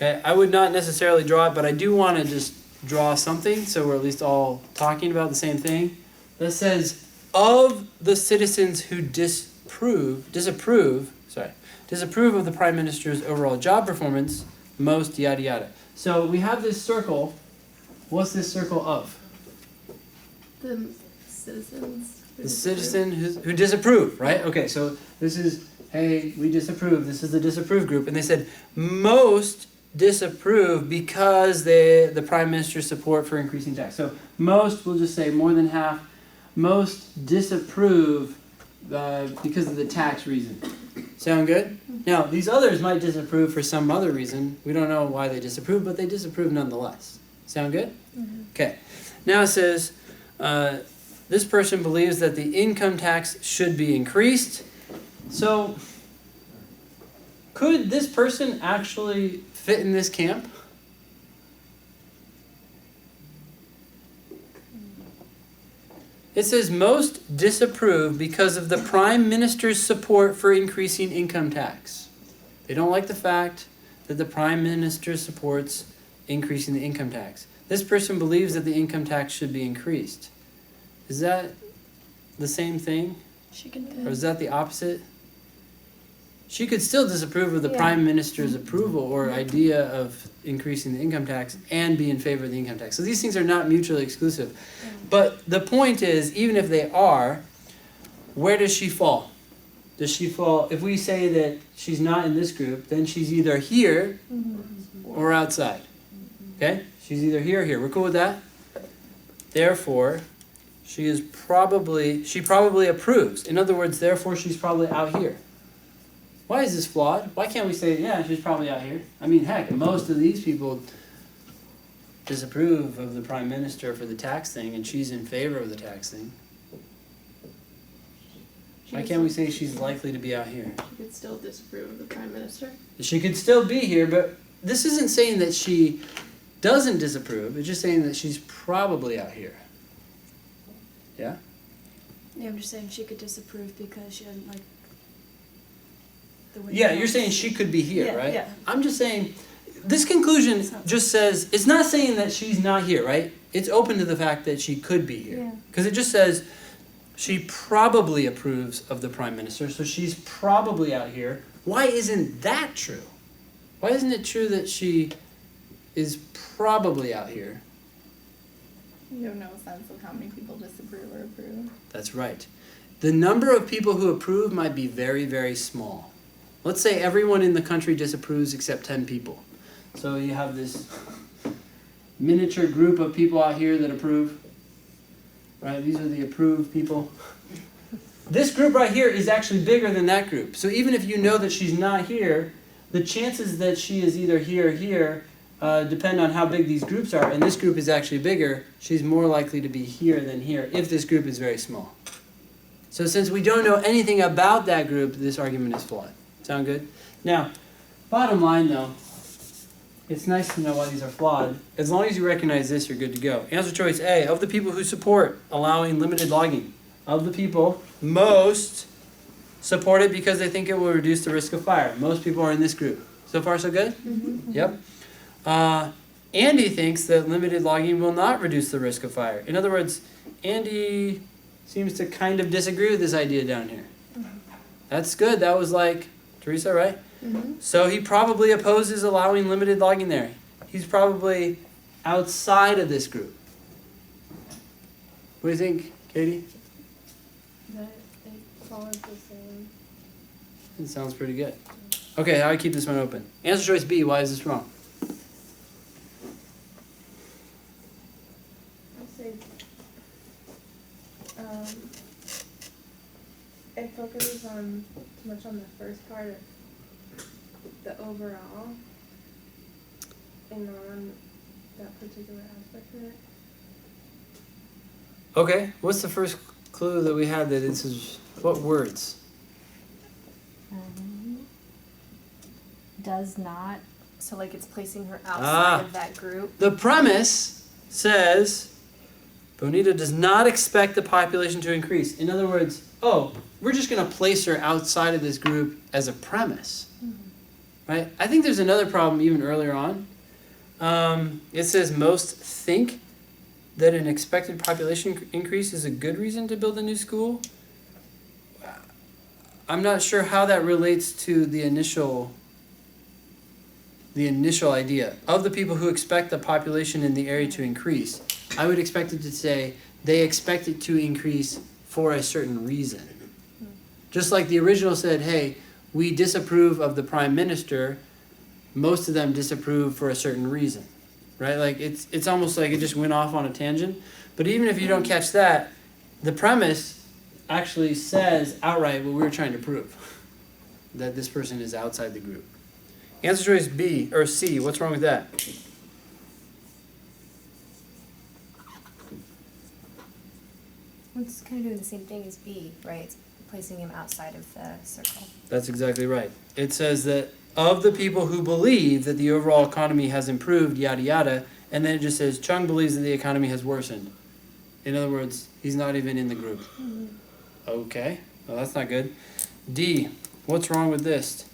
Okay, I would not necessarily draw it, but I do want to just draw something so we're at least all talking about the same thing. That says, of the citizens who disapprove of the Prime Minister's overall job performance, most yada yada. So we have this circle. What's this circle of? The citizens. The citizen who disapprove, right? Okay, so this is, hey, we disapprove. This is the disapprove group. And they said most disapprove because the Prime Minister's support for increasing tax. So most, we'll just say more than half. Most disapprove because of the tax reason. Sound good? Now, these others might disapprove for some other reason. We don't know why they disapprove, but they disapprove nonetheless. Sound good? Mm-hmm. Okay. Now it says, this person believes that the income tax should be increased. So, could this person actually fit in this camp? It says most disapprove because of the Prime Minister's support for increasing income tax. They don't like the fact that the Prime Minister supports increasing the income tax. This person believes that the income tax should be increased. Is that the same thing? Or is that the opposite? She could still disapprove of the Prime Minister's approval or idea of increasing the income tax and be in favor of the income tax. So these things are not mutually exclusive. But the point is, even if they are, where does she fall? Does she fall, if we say that she's not in this group, then she's either here or outside. Okay? She's either here or here. We're cool with that? Therefore, she probably approves. In other words, therefore she's probably out here. Why is this flawed? Why can't we say, yeah, she's probably out here? I mean, heck, most of these people disapprove of the Prime Minister for the tax thing, and she's in favor of the tax thing. Why can't we say she's likely to be out here? She could still disapprove of the Prime Minister. She could still be here, but this isn't saying that she doesn't disapprove. It's just saying that she's probably out here. Yeah? Yeah, I'm just saying she could disapprove because she doesn't like the way. Yeah, you're saying she could be here, right? Yeah. I'm just saying, this conclusion just says, it's not saying that she's not here, right? It's open to the fact that she could be here. Because it just says, she probably approves of the Prime Minister, so she's probably out here. Why isn't that true? Why isn't it true that she is probably out here? You have no sense of how many people disapprove or approve. That's right. The number of people who approve might be very, very small. Let's say everyone in the country disapproves except 10 people. So you have this miniature group of people out here that approve. Right? These are the approved people. This group right here is actually bigger than that group. So even if you know that she's not here, the chances that she is either here or here depend on how big these groups are. And this group is actually bigger. She's more likely to be here than here if this group is very small. So since we don't know anything about that group, this argument is flawed. Sound good? Now, bottom line though, it's nice to know why these are flawed. As long as you recognize this, you're good to go. Answer choice A, of the people who support allowing limited logging, of the people, most support it because they think it will reduce the risk of fire. Most people are in this group. So far, so good? Mm-hmm. Yep. Andy thinks that limited logging will not reduce the risk of fire. In other words, Andy seems to kind of disagree with this idea down here. That's good. That was like, Teresa, right? Mm-hmm. So he probably opposes allowing limited logging there. He's probably outside of this group. What do you think, Katie? That it follows the same. It sounds pretty good. Okay, how do I keep this one open? Answer choice B, why is this wrong? I'd say it focuses on too much on the first part of the overall and not on that particular aspect of it. Okay, what's the first clue that we had that this is, what words? Does not. So like it's placing her outside of that group. The premise says Bonita does not expect the population to increase. In other words, we're just going to place her outside of this group as a premise. Mm-hmm. right? I think there's another problem even earlier on. It says most think that an expected population increase is a good reason to build a new school. I'm not sure how that relates to the initial idea. Of the people who expect the population in the area to increase, I would expect it to say they expect it to increase for a certain reason. Just like the original said, hey, we disapprove of the prime minister, most of them disapprove for a certain reason, right? Like it's almost like it just went off on a tangent. But even if you don't catch that, the premise actually says outright what we were trying to prove, that this person is outside the group. Answer choice B or C, what's wrong with that? Well, it's kind of doing the same thing as B, right? It's placing him outside of the circle. That's exactly right. It says that of the people who believe that the overall economy has improved, yada yada, and then it just says Chung believes that the economy has worsened. In other words, he's not even in the group. Mm-hmm. Okay, well that's not good. D, what's wrong with this?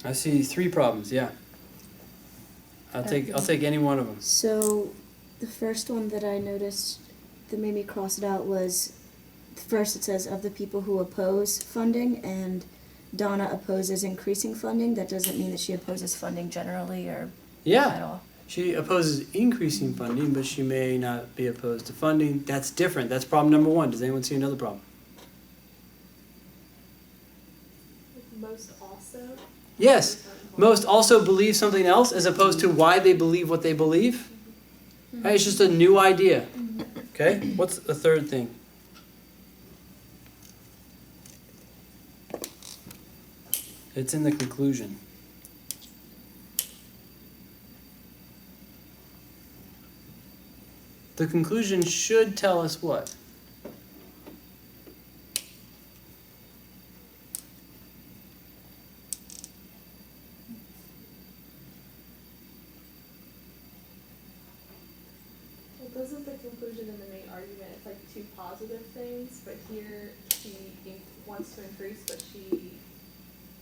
I see 3 problems, yeah. I'll take any one of them. So, the first one that I noticed that made me cross it out was, first it says of the people who oppose funding, and Donna opposes increasing funding. That doesn't mean that she opposes funding generally or at Yeah, all. she opposes increasing funding, but she may not be opposed to funding. That's different. That's problem number 1. Does anyone see another problem? Most also. Yes. Most also believe something else as opposed to why they believe what they believe. Right? It's just a new idea. Okay? What's the third thing? It's in the conclusion. The conclusion should tell us what? Well, doesn't the conclusion in the main argument, it's like 2 positive things, but here she wants to increase, but she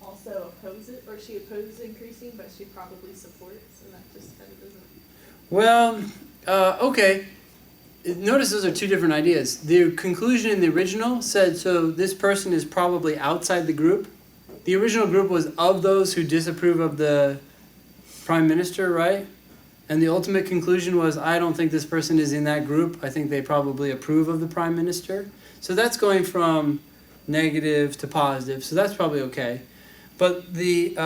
also opposes, or she opposes increasing, but she probably supports, and that just kind of doesn't. Well, okay. Notice those are 2 different ideas. The conclusion in the original said, so this person is probably outside the group. The original group was of those who disapprove of the prime minister, right? And the ultimate conclusion was, I don't think this person is in that group. I think they probably approve of the prime minister. So that's going from negative to positive, so that's probably okay. But the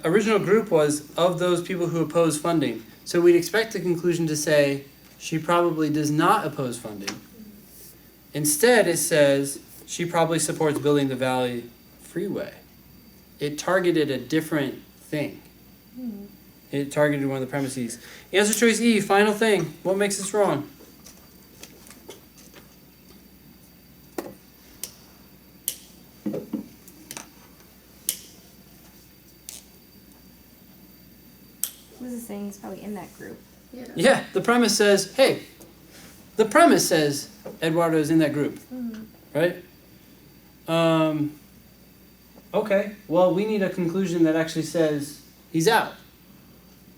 original group was of those people who oppose funding. So we'd expect the conclusion to say, she probably does not oppose funding. Instead, it says, she probably supports building the Valley Freeway. It targeted a different thing. It targeted one of the premises. Answer choice E, final thing. What makes this wrong? This is saying he's probably in that group. Yeah, the premise says, hey, the premise says Eduardo is in that group, right? Okay, well, we need a conclusion that actually says he's out.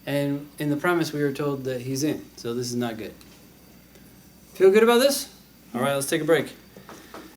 And in the premise, we were told that he's in, so this is not good. Feel good about this? All right, let's take a break.